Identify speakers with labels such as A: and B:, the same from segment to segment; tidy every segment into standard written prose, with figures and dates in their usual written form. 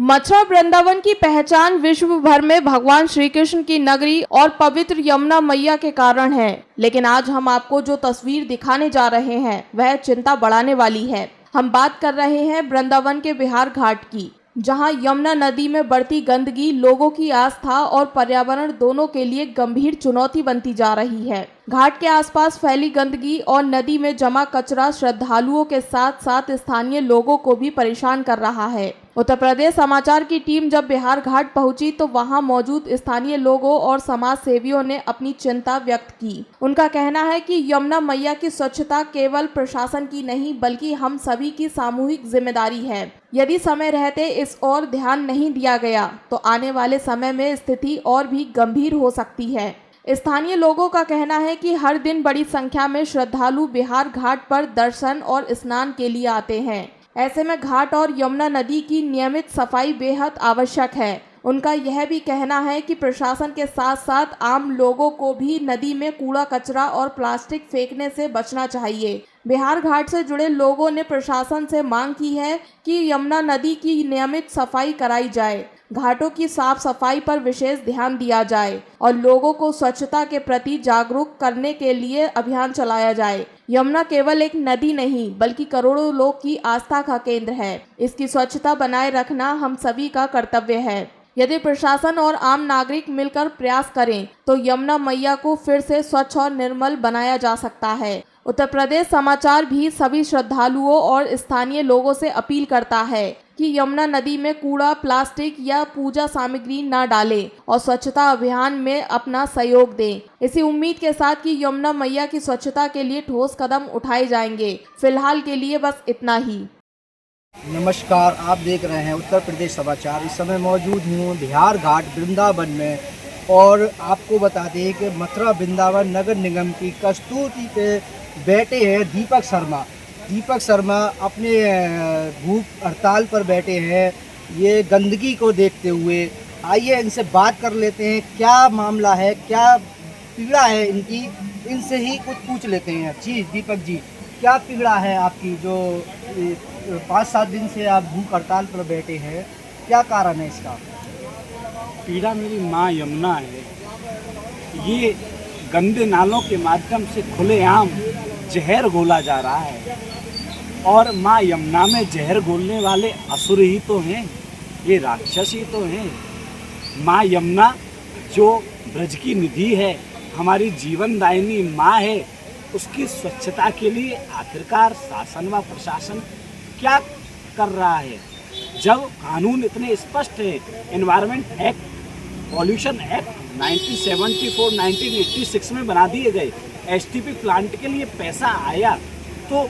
A: मथुरा वृंदावन की पहचान विश्व भर में भगवान श्री कृष्ण की नगरी और पवित्र यमुना मैया के कारण है। लेकिन आज हम आपको जो तस्वीर दिखाने जा रहे हैं वह चिंता बढ़ाने वाली है। हम बात कर रहे हैं वृंदावन के विहार घाट की, जहां यमुना नदी में बढ़ती गंदगी लोगों की आस्था और पर्यावरण दोनों के लिए गंभीर चुनौती बनती जा रही है। घाट के आसपास फैली गंदगी और नदी में जमा कचरा श्रद्धालुओं के साथ साथ स्थानीय लोगों को भी परेशान कर रहा है। उत्तर प्रदेश समाचार की टीम जब बिहार घाट पहुंची तो वहां मौजूद स्थानीय लोगों और समाज सेवियों ने अपनी चिंता व्यक्त की। उनका कहना है कि यमुना मैया की स्वच्छता केवल प्रशासन की नहीं बल्कि हम सभी की सामूहिक जिम्मेदारी है। यदि समय रहते इस ओर ध्यान नहीं दिया गया तो आने वाले समय में स्थिति और भी गंभीर हो सकती है। स्थानीय लोगों का कहना है कि हर दिन बड़ी संख्या में श्रद्धालु बिहार घाट पर दर्शन और स्नान के लिए आते हैं। ऐसे में घाट और यमुना नदी की नियमित सफाई बेहद आवश्यक है। उनका यह भी कहना है कि प्रशासन के साथ साथ आम लोगों को भी नदी में कूड़ा कचरा और प्लास्टिक फेंकने से बचना चाहिए। बिहार घाट से जुड़े लोगों ने प्रशासन से मांग की है कि यमुना नदी की नियमित सफाई कराई जाए, घाटों की साफ सफाई पर विशेष ध्यान दिया जाए और लोगों को स्वच्छता के प्रति जागरूक करने के लिए अभियान चलाया जाए। यमुना केवल एक नदी नहीं बल्कि करोड़ों लोग की आस्था का केंद्र है। इसकी स्वच्छता बनाए रखना हम सभी का कर्तव्य है। यदि प्रशासन और आम नागरिक मिलकर प्रयास करें तो यमुना मैया को फिर से स्वच्छ और निर्मल बनाया जा सकता है। उत्तर प्रदेश समाचार भी सभी श्रद्धालुओं और स्थानीय लोगों से अपील करता है कि यमुना नदी में कूड़ा, प्लास्टिक या पूजा सामग्री न डालें और स्वच्छता अभियान में अपना सहयोग दें। इसी उम्मीद के साथ कि यमुना मैया की स्वच्छता के लिए ठोस कदम उठाए जाएंगे। फिलहाल के लिए बस इतना ही।
B: नमस्कार, आप देख रहे हैं उत्तर प्रदेश समाचार। इस समय मौजूद हूँ बिहार घाट वृंदावन में और आपको बता दें कि मथुरा वृंदावन नगर निगम की कस्तूरी पे बैठे हैं दीपक शर्मा। दीपक शर्मा अपने भूख हड़ताल पर बैठे हैं ये गंदगी को देखते हुए। आइए इनसे बात कर लेते हैं, क्या मामला है, क्या पीड़ा है इनकी, इनसे ही कुछ पूछ लेते हैं। जी दीपक जी, क्या पीड़ा है आपकी जो 5-7 दिन से आप भूख हड़ताल पर बैठे हैं, क्या कारण है इसका?
C: पीड़ा मेरी माँ यमुना है। ये गंदे नालों के माध्यम से खुलेआम जहर घोला जा रहा है और माँ यमुना में जहर घोलने वाले असुर ही तो हैं, ये राक्षस ही तो हैं। माँ यमुना जो ब्रज की निधि है, हमारी जीवनदायिनी माँ है, उसकी स्वच्छता के लिए आखिरकार शासन व प्रशासन क्या कर रहा है? जब कानून इतने स्पष्ट है, एनवायरनमेंट एक्ट, पॉल्यूशन एक्ट 1974 1986 में बना दिए गए, एसटीपी प्लांट के लिए पैसा आया, तो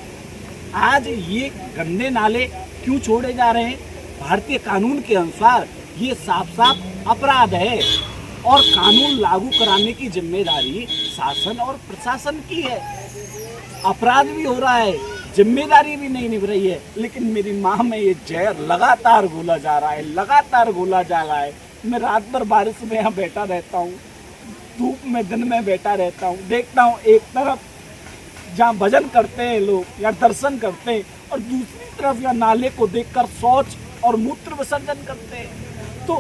C: आज ये गंदे नाले क्यों छोड़े जा रहे हैं? भारतीय कानून के अनुसार ये साफ साफ अपराध है और कानून लागू कराने की जिम्मेदारी शासन और प्रशासन की है। अपराध भी हो रहा है, जिम्मेदारी भी नहीं निभ रही है, लेकिन मेरी माँ में ये जहर लगातार घोला जा रहा है, लगातार घोला जा रहा है। मैं रात भर बारिश में यहाँ बैठा रहता हूँ, धूप में दिन में बैठा रहता हूँ, देखता हूँ एक तरफ जहाँ भजन करते हैं लोग या दर्शन करते हैं और दूसरी तरफ या नाले को देखकर शौच और मूत्र विसर्जन करते हैं। तो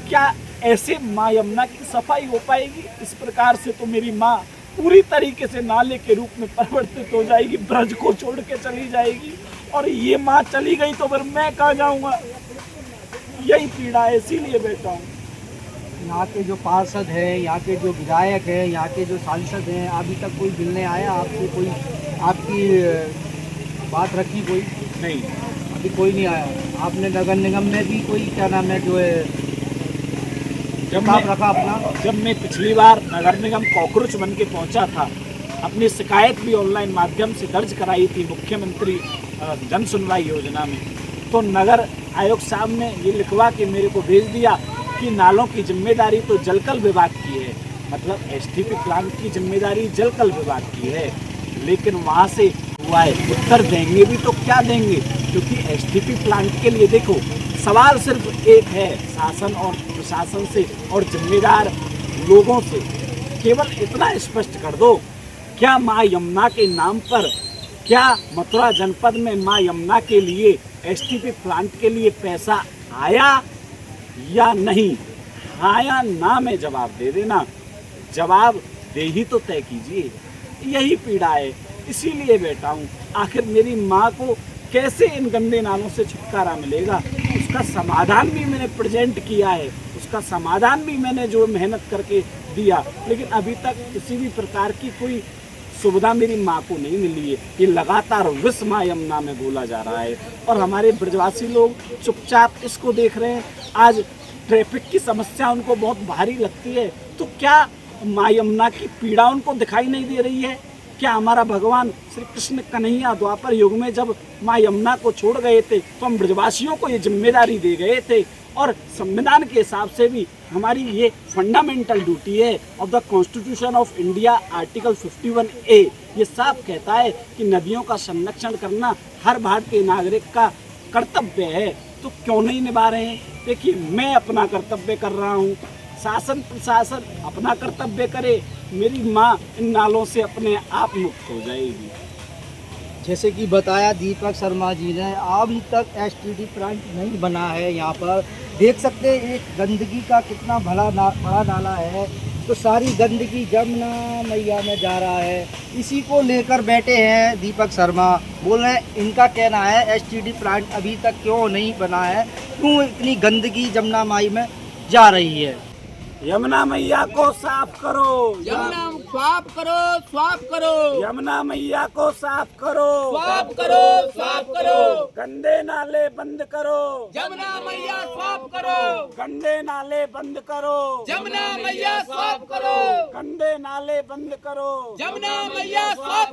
C: क्या ऐसे माँ यमुना की सफाई हो पाएगी? इस प्रकार से तो मेरी माँ पूरी तरीके से नाले के रूप में परिवर्तित हो जाएगी, ब्रज को छोड़ के चली जाएगी और ये माँ चली गई तो फिर मैं कहाँ जाऊँगा? यही पीड़ा है, इसीलिए बैठा हूँ।
B: यहाँ के जो पार्षद हैं, यहाँ के जो विधायक हैं, यहाँ के जो सांसद हैं, अभी तक कोई मिलने आया आपसे? कोई आपकी बात रखी? कोई
C: नहीं,
B: अभी कोई नहीं आया। आपने नगर निगम में भी कोई क्या नाम है जो है रखा अपना?
C: जब मैं पिछली बार नगर निगम कॉकरोच बन के पहुँचा था, अपनी शिकायत भी ऑनलाइन माध्यम से दर्ज कराई थी मुख्यमंत्री जन सुनवाई योजना में, तो नगर आयोग साहब ने ये लिखवा के मेरे को भेज दिया कि नालों की जिम्मेदारी तो जलकल विभाग की है, मतलब एसटीपी प्लांट की जिम्मेदारी जलकल विभाग की है। लेकिन वहाँ से हुआ है, उत्तर देंगे भी तो क्या देंगे? क्योंकि एसटीपी प्लांट के लिए देखो, सवाल सिर्फ एक है, शासन और प्रशासन से और जिम्मेदार लोगों से। केवल इतना स्पष्ट कर दो, क्या माँ यमुना के नाम पर, क्या मथुरा जनपद में माँ यमुना के लिए एसटीपी प्लांट के लिए पैसा आया या नहीं? हाँ या ना में जवाब दे देना। जवाब दे ही तो तय कीजिए। यही पीड़ा है, इसीलिए बैठा हूँ। आखिर मेरी माँ को कैसे इन गंदे नालों से छुटकारा मिलेगा, उसका समाधान भी मैंने प्रेजेंट किया है, उसका समाधान भी मैंने जो मेहनत करके दिया, लेकिन अभी तक किसी भी प्रकार की कोई सुविधा मेरी माँ को नहीं मिली है। ये लगातार विष माँ यमुना में बोला जा रहा है और हमारे ब्रजवासी लोग चुपचाप इसको देख रहे हैं। आज ट्रैफिक की समस्या उनको बहुत भारी लगती है, तो क्या माँ यमुना की पीड़ा उनको दिखाई नहीं दे रही है? क्या हमारा भगवान श्री कृष्ण कन्हैया द्वापर युग में जब माँ यमुना को छोड़ गए थे तो हम ब्रजवासियों को ये जिम्मेदारी दे गए थे, और संविधान के हिसाब से भी हमारी ये फंडामेंटल ड्यूटी है of the constitution of India, article 51A ये साफ कहता है कि नदियों का संरक्षण करना हर भारतीय नागरिक का कर्तव्य है। तो क्यों नहीं निभा रहे हैं? देखिए, मैं अपना कर्तव्य कर रहा हूँ, शासन प्रशासन अपना कर्तव्य करे, मेरी माँ इन नालों से अपने आप मुक्त हो जाएगी।
B: जैसे कि बताया दीपक शर्मा जी ने, अभी तक एसटीडी प्लांट नहीं बना है। यहाँ पर देख सकते हैं एक गंदगी का कितना बड़ा नाला है, तो सारी गंदगी जमुना मैया में जा रहा है। इसी को लेकर बैठे हैं दीपक शर्मा, बोल रहे हैं इनका कहना है एसटीडी प्लांट अभी तक क्यों नहीं बना है, क्यों इतनी गंदगी जमुना माई में जा रही है।
C: यमुना मैया को साफ करो,
D: यमुना साफ करो, साफ करो,
C: यमुना मैया को साफ करो,
D: साफ करो, साफ करो,
C: गंदे नाले बंद करो,
D: यमुना मैया साफ करो,
C: गंदे नाले बंद करो,
D: यमुना मैया साफ करो,
C: गंदे नाले बंद करो,
D: यमुना मैया साफ